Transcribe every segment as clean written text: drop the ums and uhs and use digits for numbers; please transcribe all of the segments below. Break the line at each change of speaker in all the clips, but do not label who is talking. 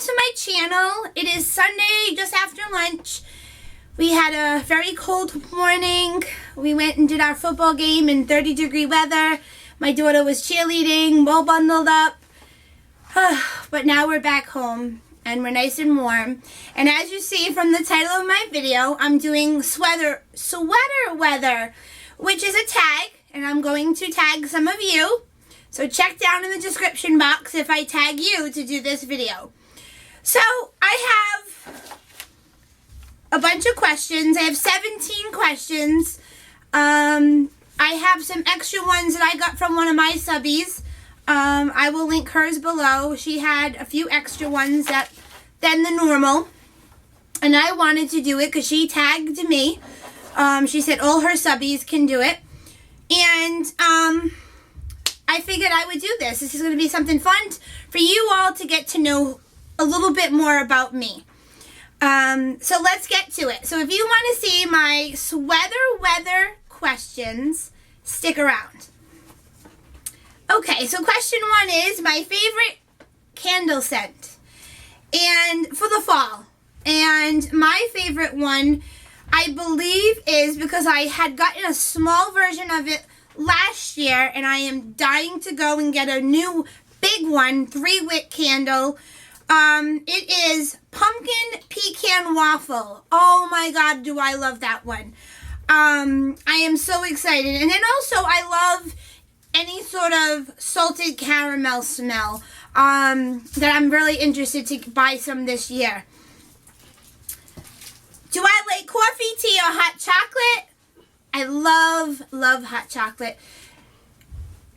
to my channel. It is Sunday just after lunch. We had a very cold morning. We went and did our football game in 30-degree weather. My daughter was cheerleading, well bundled up. But now we're back home and we're nice and warm. And as you see from the title of my video, I'm doing sweater weather, which is a tag, and I'm going to tag some of you. So check down in the description box if I tag you to do this video. So I have a bunch of questions. I have 17 questions. I have some extra ones that I got from one of my subbies. I will link hers below. She had a few extra ones than the normal. And I wanted to do it because she tagged me. She said all her subbies can do it. And I figured I would do this. This is going to be something fun for you all to get to know a little bit more about me. So let's get to it. So if you want to see my sweater weather questions, stick around. Okay, so question one is my favorite candle scent and for the fall. And my favorite one, I believe, is because I had gotten a small version of it last year, and I am dying to go and get a new big one, 3-wick candle. It is pumpkin pecan waffle. Oh my God, do I love that one. I am so excited. And then also I love any sort of salted caramel smell that I'm really interested to buy some this year. Do I like coffee, tea, or hot chocolate? I love hot chocolate.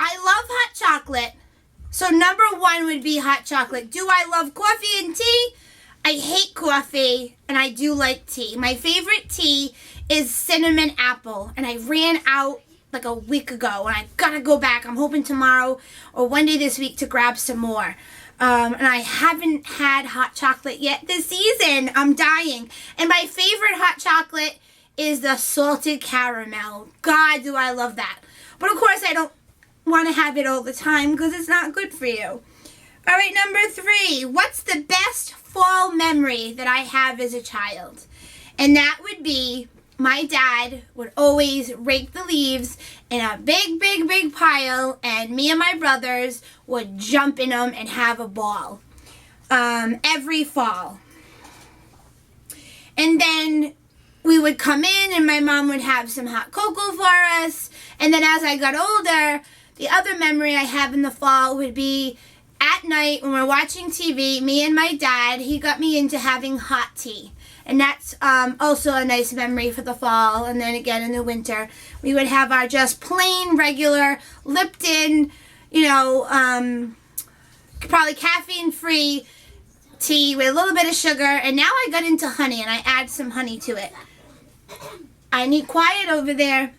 I love hot chocolate. So number one would be hot chocolate. Do I love coffee and tea? I hate coffee and I do like tea. My favorite tea is cinnamon apple, and I ran out like a week ago and I gotta go back. I'm hoping tomorrow or one day this week to grab some more. And I haven't had hot chocolate yet this season. I'm dying. And my favorite hot chocolate is the salted caramel. God, do I love that. But of course I don't want to have it all the time because it's not good for you. All right, number 3. What's the best fall memory that I have as a child? And that would be my dad would always rake the leaves in a big pile, and me and my brothers would jump in them and have a ball every fall. And then we would come in and my mom would have some hot cocoa for us. And then as I got older, the other memory I have in the fall would be at night when we're watching TV, me and my dad, he got me into having hot tea. And that's also a nice memory for the fall. And then again in the winter, we would have our just plain, regular, Lipton, probably caffeine-free tea with a little bit of sugar. And now I got into honey, and I add some honey to it. I need quiet over there.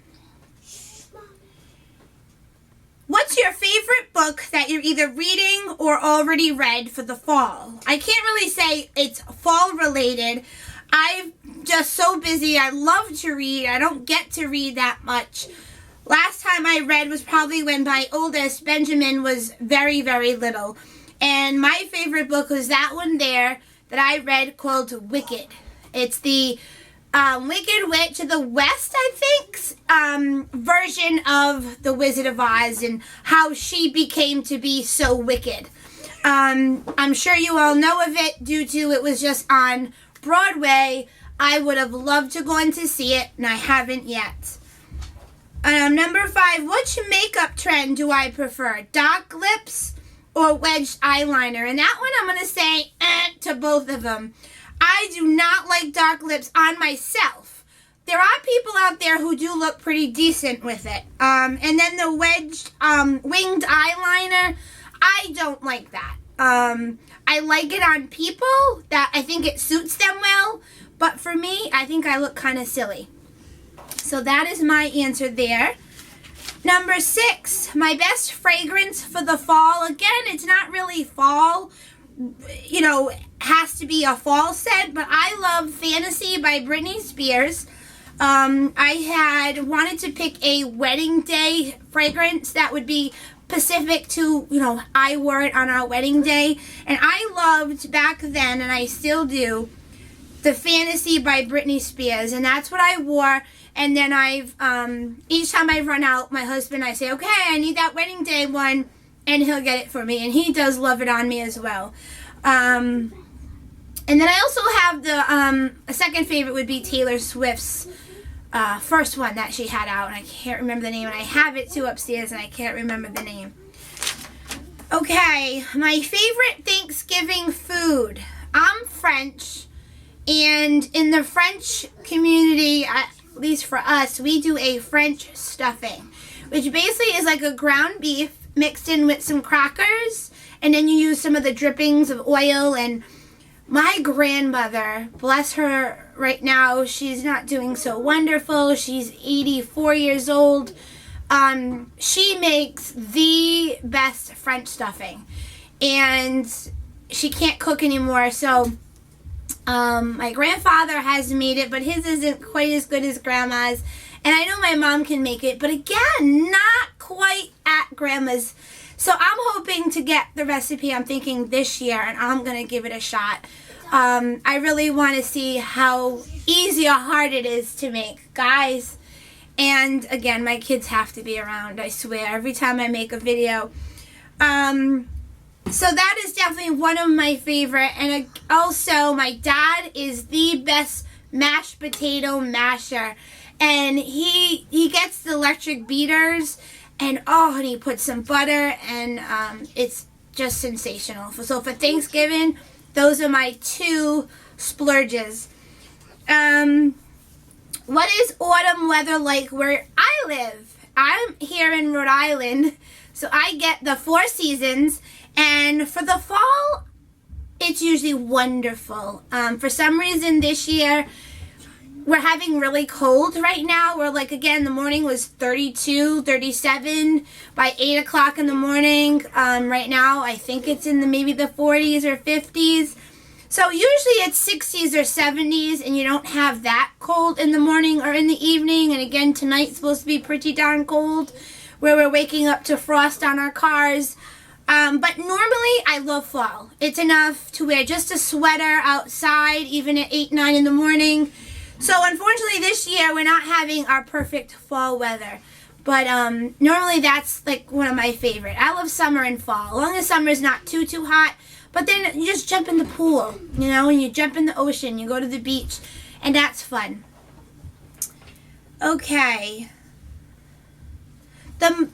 What's your favorite book that you're either reading or already read for the fall? I can't really say it's fall related. I'm just so busy. I love to read. I don't get to read that much. Last time I read was probably when my oldest, Benjamin, was very little. And my favorite book was that one there that I read called Wicked. It's the Wicked Witch of the West, I think, version of The Wizard of Oz and how she became to be so wicked. I'm sure you all know of it due to it was just on Broadway. I would have loved to go in to see it, and I haven't yet. Number 5, which makeup trend do I prefer? Dark lips or wedged eyeliner? And that one I'm going to say to both of them. I do not like dark lips on myself. There are people out there who do look pretty decent with it. And then the wedged winged eyeliner, I don't like that. I like it on people that I think it suits them well, but for me, I think I look kind of silly. So that is my answer there. Number 6, my best fragrance for the fall. Again, it's not really fall, has to be a fall scent, but I love Fantasy by Britney Spears. I had wanted to pick a wedding day fragrance that would be specific to, I wore it on our wedding day. And I loved back then, and I still do, the Fantasy by Britney Spears. And that's what I wore. And then each time I run out, my husband, I say, okay, I need that wedding day one. And he'll get it for me. And he does love it on me as well. And then I also have a second favorite would be Taylor Swift's first one that she had out. And I can't remember the name. And I have it too upstairs and I can't remember the name. Okay, my favorite Thanksgiving food. I'm French. And in the French community, at least for us, we do a French stuffing. Which basically is like a ground beef mixed in with some crackers. And then you use some of the drippings of oil. And my grandmother, bless her right now, she's not doing so wonderful. She's 84 years old. She makes the best French stuffing. And she can't cook anymore. So my grandfather has made it, but his isn't quite as good as grandma's. And I know my mom can make it, but again, not quite at grandma's. So I'm hoping to get the recipe, I'm thinking this year, and I'm going to give it a shot. I really want to see how easy or hard it is to make, guys. And again, my kids have to be around, I swear, every time I make a video. So that is definitely one of my favorite. And also, my dad is the best mashed potato masher. And he gets the electric beaters. And he puts some butter, and it's just sensational. So for Thanksgiving, those are my two splurges. What is autumn weather like where I live? I'm here in Rhode Island, so I get the 4 seasons. And for the fall, it's usually wonderful. For some reason this year, we're having really cold right now. We're like, again, the morning was 32, 37 by 8 o'clock in the morning. Right now, I think it's in maybe the 40s or 50s. So usually it's 60s or 70s, and you don't have that cold in the morning or in the evening. And again, tonight's supposed to be pretty darn cold, where we're waking up to frost on our cars. But normally, I love fall. It's enough to wear just a sweater outside, even at 8, 9 in the morning. So unfortunately this year we're not having our perfect fall weather. But normally that's like one of my favorite. I love summer and fall. As long as summer is not too hot. But then you just jump in the pool, and you jump in the ocean, you go to the beach, and that's fun. Okay.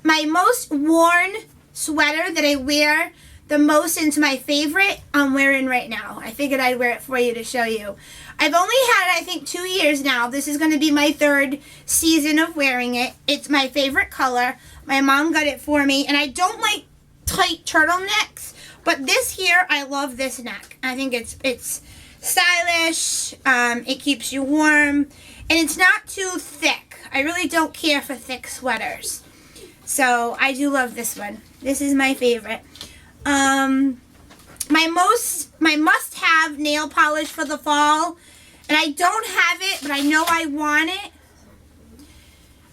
My most worn sweater that I wear the most into my favorite, I'm wearing right now. I figured I'd wear it for you to show you. I've only had it, I think, 2 years now. This is going to be my 3rd season of wearing it. It's my favorite color. My mom got it for me. And I don't like tight turtlenecks. But this here, I love this neck. I think it's stylish. It keeps you warm. And it's not too thick. I really don't care for thick sweaters. So I do love this one. This is my favorite. My must-have nail polish for the fall, and I don't have it, but I know I want it.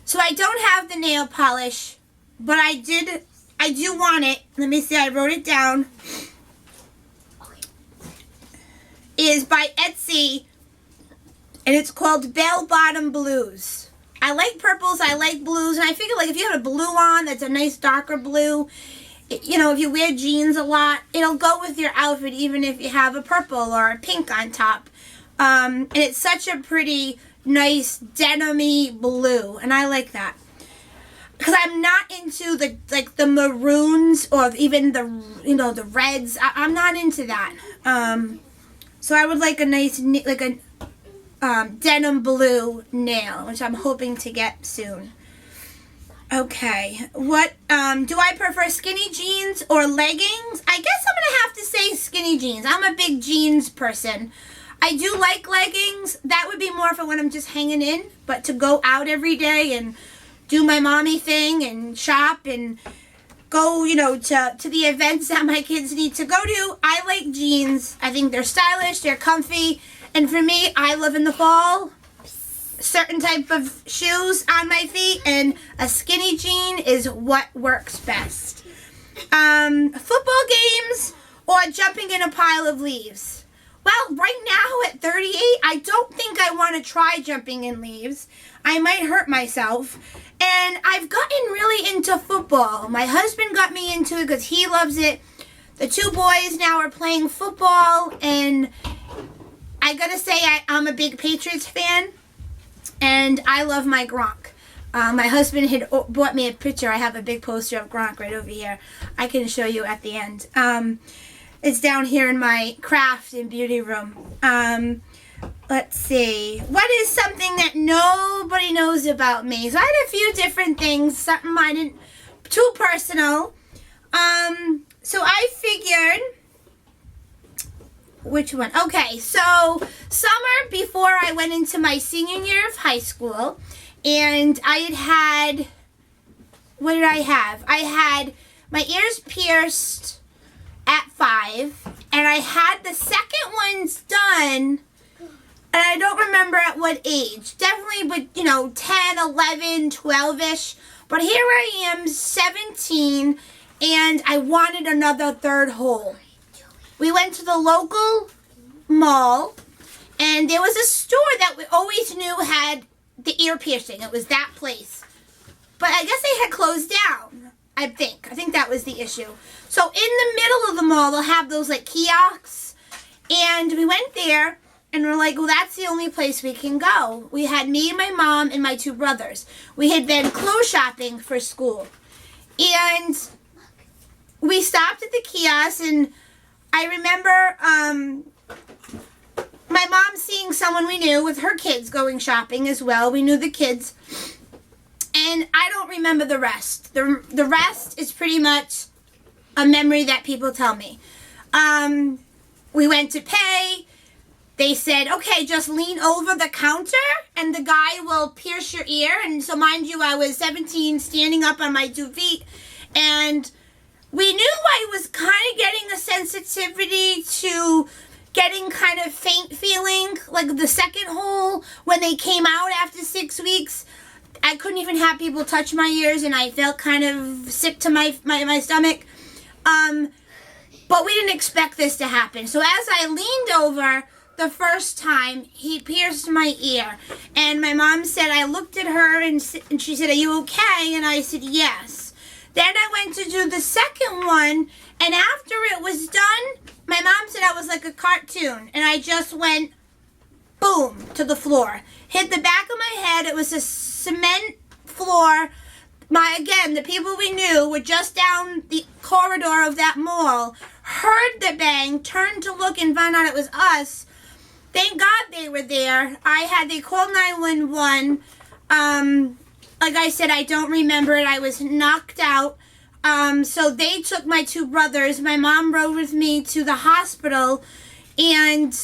So I don't have the nail polish, but I do want it. Let me see, I wrote it down. It is by Etsy, and it's called Bell Bottom Blues. I like purples, I like blues, and I figure like if you have a blue on that's a nice darker blue, if you wear jeans a lot, it'll go with your outfit even if you have a purple or a pink on top. And it's such a pretty, nice, denim-y blue, and I like that. Because I'm not into the maroons or even the reds. I'm not into that. So I would like a nice, denim blue nail, which I'm hoping to get soon. Okay, what, do I prefer skinny jeans or leggings? I guess I'm going to have to say skinny jeans. I'm a big jeans person. I do like leggings. That would be more for when I'm just hanging in, but to go out every day and do my mommy thing and shop and go, to the events that my kids need to go to, I like jeans. I think they're stylish, they're comfy, and for me, I live in the fall. certain type of shoes on my feet, and a skinny jean is what works best. Football games or jumping in a pile of leaves? Well, right now at 38, I don't think I want to try jumping in leaves. I might hurt myself. And I've gotten really into football. My husband got me into it because he loves it. The two boys now are playing football, and I gotta say I'm a big Patriots fan, and I love my Gronk. My husband had bought me a picture. I have a big poster of Gronk right over here. I can show you at the end. It's down here in my craft and beauty room. Let's see. What is something that nobody knows about me? So I had a few different things. Something I didn't... Too personal. So I figured... Which one? Okay, so summer before I went into my senior year of high school, and I had... What did I have? I had my ears pierced at 5, and I had the second ones done... And I don't remember at what age. Definitely, but 10, 11, 12-ish. But here I am, 17, and I wanted another third hole. We went to the local mall, and there was a store that we always knew had the ear piercing. It was that place. But I guess they had closed down, I think. I think that was the issue. So in the middle of the mall, they'll have those, kiosks. And we went there. And we're like, well, that's the only place we can go. We had me, my mom, and my two brothers. We had been clothes shopping for school. And we stopped at the kiosk, and I remember my mom seeing someone we knew with her kids going shopping as well. We knew the kids. And I don't remember the rest. The rest is pretty much a memory that people tell me. We went to pay. They said, okay, just lean over the counter and the guy will pierce your ear. And so mind you, I was 17, standing up on my 2 feet. And we knew I was kind of getting a sensitivity to getting kind of faint feeling, like the second hole when they came out after 6 weeks. I couldn't even have people touch my ears, and I felt kind of sick to my stomach. But we didn't expect this to happen. So as I leaned over... The first time, he pierced my ear. And my mom said, I looked at her and she said, are you okay? And I said, yes. Then I went to do the second one. And after it was done, my mom said I was like a cartoon. And I just went, boom, to the floor. Hit the back of my head. It was a cement floor. Again, the people we knew were just down the corridor of that mall. Heard the bang, turned to look and found out it was us. Thank God they were there. They called 911. Like I said, I don't remember it. I was knocked out. So they took my two brothers. My mom rode with me to the hospital. And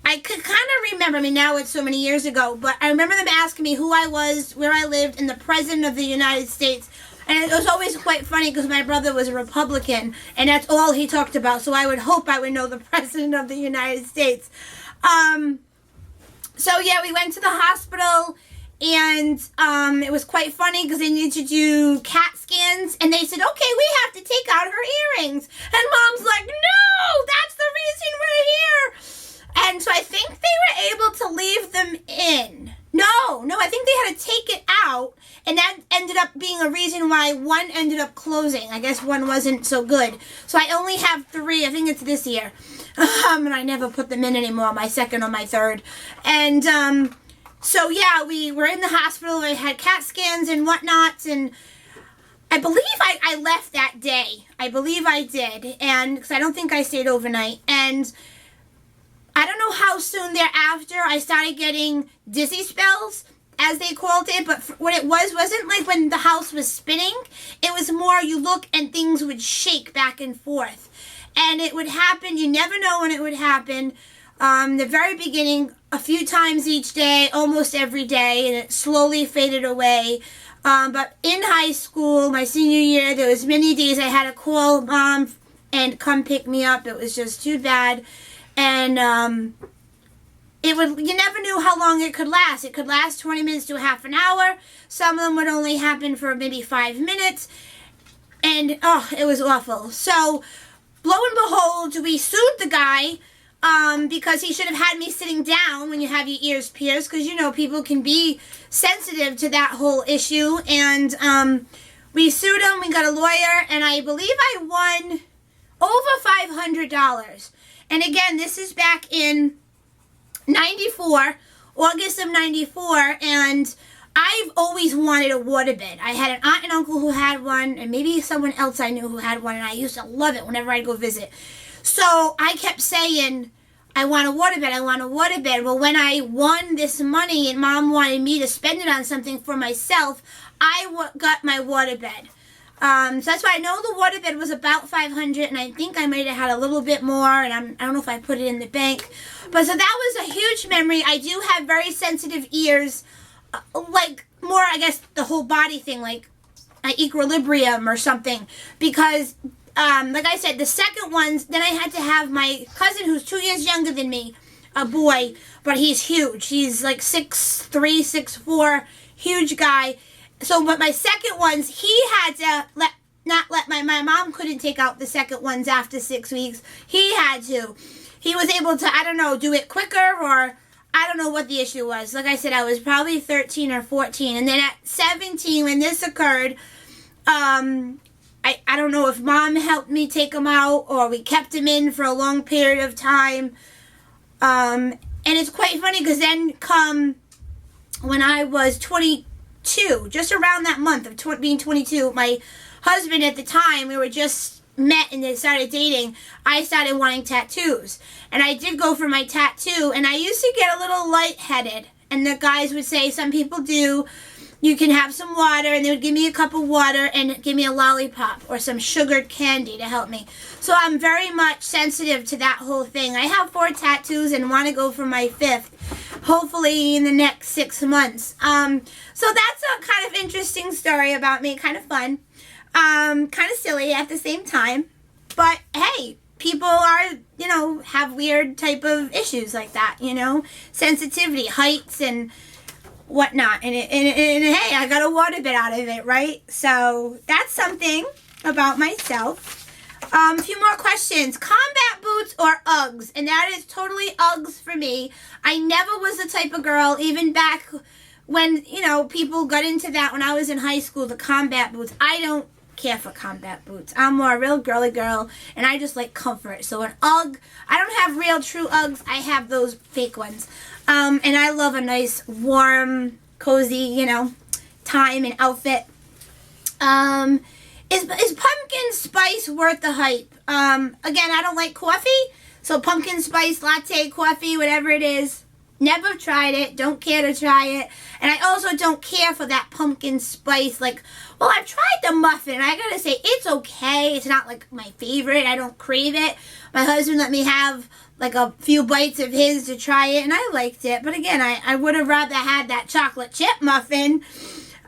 I could kind of remember, now it's so many years ago, but I remember them asking me who I was, where I lived, and the President of the United States. And it was always quite funny because my brother was a Republican, and that's all he talked about. So I would hope I would know the President of the United States. So yeah, we went to the hospital, and it was quite funny because they needed to do CAT scans, and they said, okay, we have to take out her earrings. And Mom's like, no, that's the reason we're here. And so I think they were able to leave them in. No, I think they had to take it out, and that ended up being a reason why one ended up closing. I guess one wasn't so good. So I only have 3, I think it's this year. And I never put them in anymore, my second or my third. And so yeah, we were in the hospital, I had CAT scans and whatnot, and I believe I left that day. I believe I did, and because I don't think I stayed overnight. And I don't know how soon thereafter I started getting dizzy spells, as they called it, but what it wasn't like when the house was spinning. It was more you look and things would shake back and forth. And it would happen, you never know when it would happen. The very beginning, a few times each day, almost every day, and it slowly faded away. But in high school, my senior year, there was many days I had to call Mom and come pick me up. It was just too bad. And you never knew how long it could last. It could last 20 minutes to a half an hour. Some of them would only happen for maybe 5 minutes. And, oh, it was awful. So, lo and behold, we sued the guy because he should have had me sitting down when you have your ears pierced, because, you know, people can be sensitive to that whole issue. And we sued him. We got a lawyer, and I believe I won over $500. And again, this is back in 94, August of 94, and I've always wanted a waterbed. I had an aunt and uncle who had one, and maybe someone else I knew who had one, and I used to love it whenever I'd go visit. So I kept saying, I want a waterbed, I want a waterbed. Well, when I won this money and Mom wanted me to spend it on something for myself, I got my waterbed. So that's why I know the waterbed was about $500, and I think I might have had a little bit more, and I don't know if I put it in the bank. But so that was a huge memory. I do have very sensitive ears, like more, I guess, the whole body thing, like equilibrium or something, because like I said, the second ones, then I had to have my cousin who's 2 years younger than me, a boy, but he's huge. He's like 6'3", 6'4", huge guy. So, but my second ones, he had to my mom couldn't take out the second ones after 6 weeks. He had to. He was able to, I don't know, do it quicker, or I don't know what the issue was. Like I said, I was probably 13 or 14. And then at 17, when this occurred, I don't know if Mom helped me take him out, or we kept him in for a long period of time. And it's quite funny, because then when I was 22, just around that month of being 22, my husband at the time, we were just met and then started dating, I started wanting tattoos. And I did go for my tattoo, and I used to get a little lightheaded. And the guys would say, some people do, you can have some water, and they would give me a cup of water and give me a lollipop or some sugared candy to help me. So I'm very much sensitive to that whole thing. I have 4 tattoos and want to go for my 5th, hopefully in the next 6 months. So that's a kind of interesting story about me, kind of fun, kind of silly at the same time. But hey, people are, you know, have weird type of issues like that, you know, sensitivity, heights, and whatnot, and hey, I got a waterbed out of it, right? So that's something about myself. A few more questions. Combat boots or Uggs? And that is totally Uggs for me. I never was the type of girl, even back when, you know, people got into that when I was in high school, the combat boots. I don't care for combat boots. I'm more a real girly girl, and I just like comfort. So an Ugg, I don't have real true Uggs. I have those fake ones. And I love a nice, warm, cozy, you know, time and outfit. Is pumpkin spice worth the hype? Again, I don't like coffee, so pumpkin spice, latte, coffee, whatever it is, never tried it, don't care to try it. And I also don't care for that pumpkin spice, like, well, I've tried the muffin, and I gotta say, it's okay. It's not, like, my favorite. I don't crave it. My husband let me have like a few bites of his to try it, and I liked it. But again, I would have rather had that chocolate chip muffin,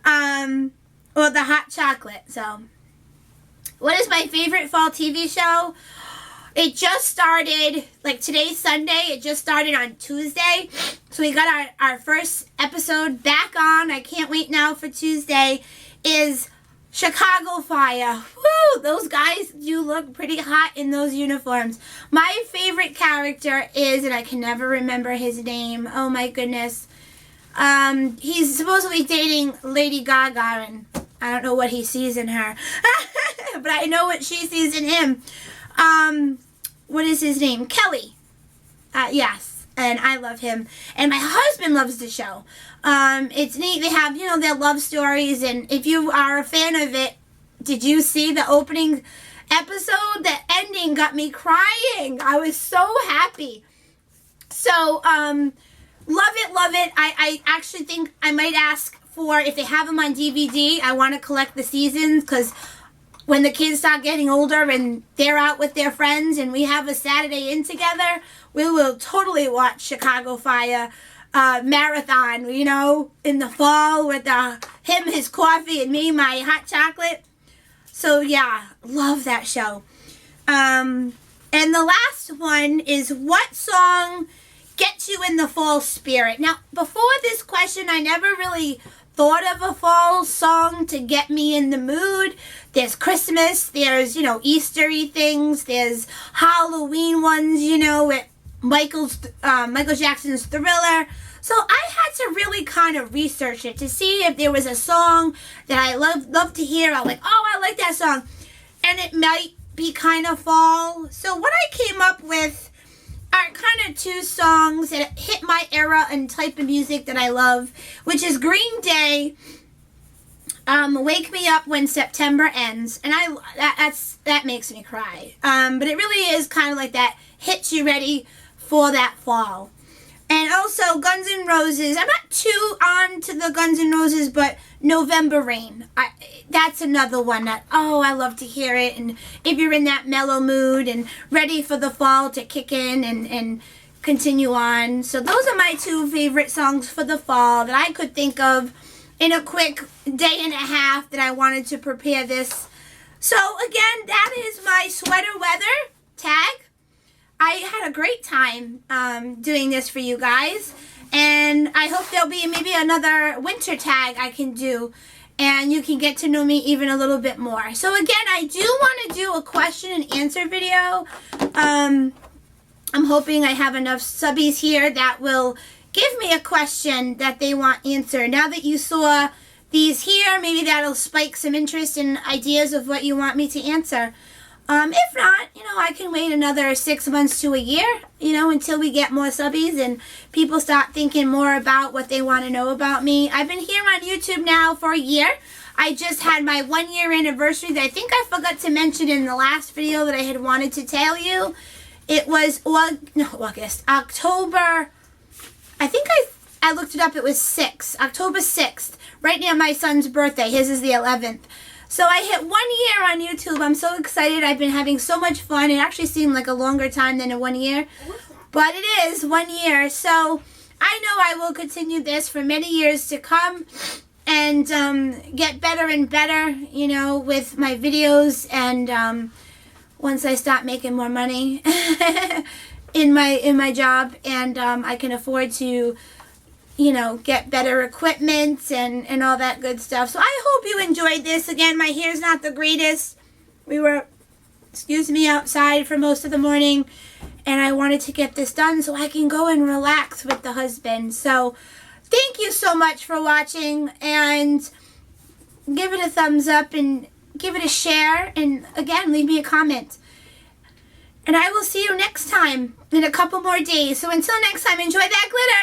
or the hot chocolate. So, what is my favorite fall TV show? It just started, like today's Sunday, it just started on Tuesday. So we got our first episode back on. I can't wait now for Tuesday. Is Chicago Fire. Woo! Those guys do look pretty hot in those uniforms. My favorite character is, and I can never remember his name. Oh my goodness. He's supposedly dating Lady Gaga, and I don't know what he sees in her. But I know what she sees in him. What is his name? Kelly. Yes. And I love him. And my husband loves the show. It's neat. They have, you know, their love stories. And if you are a fan of it, did you see the opening episode? The ending got me crying. I was so happy. So, love it, love it. I actually think I might ask for, if they have them on DVD, I want to collect the seasons, because when the kids start getting older and they're out with their friends and we have a Saturday in together, we will totally watch Chicago Fire marathon, you know, in the fall with him, his coffee, and me, my hot chocolate. So yeah, love that show. And the last one is, what song gets you in the fall spirit. Now, before this question, I never really thought of a fall song to get me in the mood. There's Christmas, there's, Eastery things, there's Halloween ones, with Michael Jackson's Thriller. So I had to really kind of research it to see if there was a song that I love to hear. I'm like, oh, I like that song. And it might be kind of fall. So what I came up with are kind of two songs that hit my era and type of music that I love, which is Green Day, Wake Me Up When September Ends. And that makes me cry. But it really is kind of like that, hits you ready for that fall. And also Guns N' Roses. I'm not too on to the Guns N' Roses, but November Rain. That's another one that, I love to hear it. And if you're in that mellow mood and ready for the fall to kick in and continue on. So those are my two favorite songs for the fall that I could think of in a quick day and a half that I wanted to prepare this. So again, that is my sweater weather tag. I had a great time doing this for you guys, and I hope there'll be maybe another winter tag I can do, and you can get to know me even a little bit more. So again, I do want to do a question and answer video. I'm hoping I have enough subbies here that will give me a question that they want answered. Now that you saw these here, maybe that'll spike some interest and ideas of what you want me to answer. If not, I can wait another 6 months to a year, until we get more subbies and people start thinking more about what they want to know about me. I've been here on YouTube now for a year. I just had my 1 year anniversary that I think I forgot to mention in the last video that I had wanted to tell you. It was October, I think I looked it up, it was October 6th, right near my son's birthday. His is the 11th. So I hit 1 year on YouTube. I'm so excited. I've been having so much fun. It actually seemed like a longer time than 1 year. But it is 1 year. So I know I will continue this for many years to come and get better and better, with my videos. And once I start making more money in my job and I can afford to get better equipment and all that good stuff. So I hope you enjoyed this. Again, my hair's not the greatest. We were, outside for most of the morning, and I wanted to get this done so I can go and relax with the husband. So thank you so much for watching, and give it a thumbs up and give it a share, and again, leave me a comment. And I will see you next time in a couple more days. So until next time, enjoy that glitter.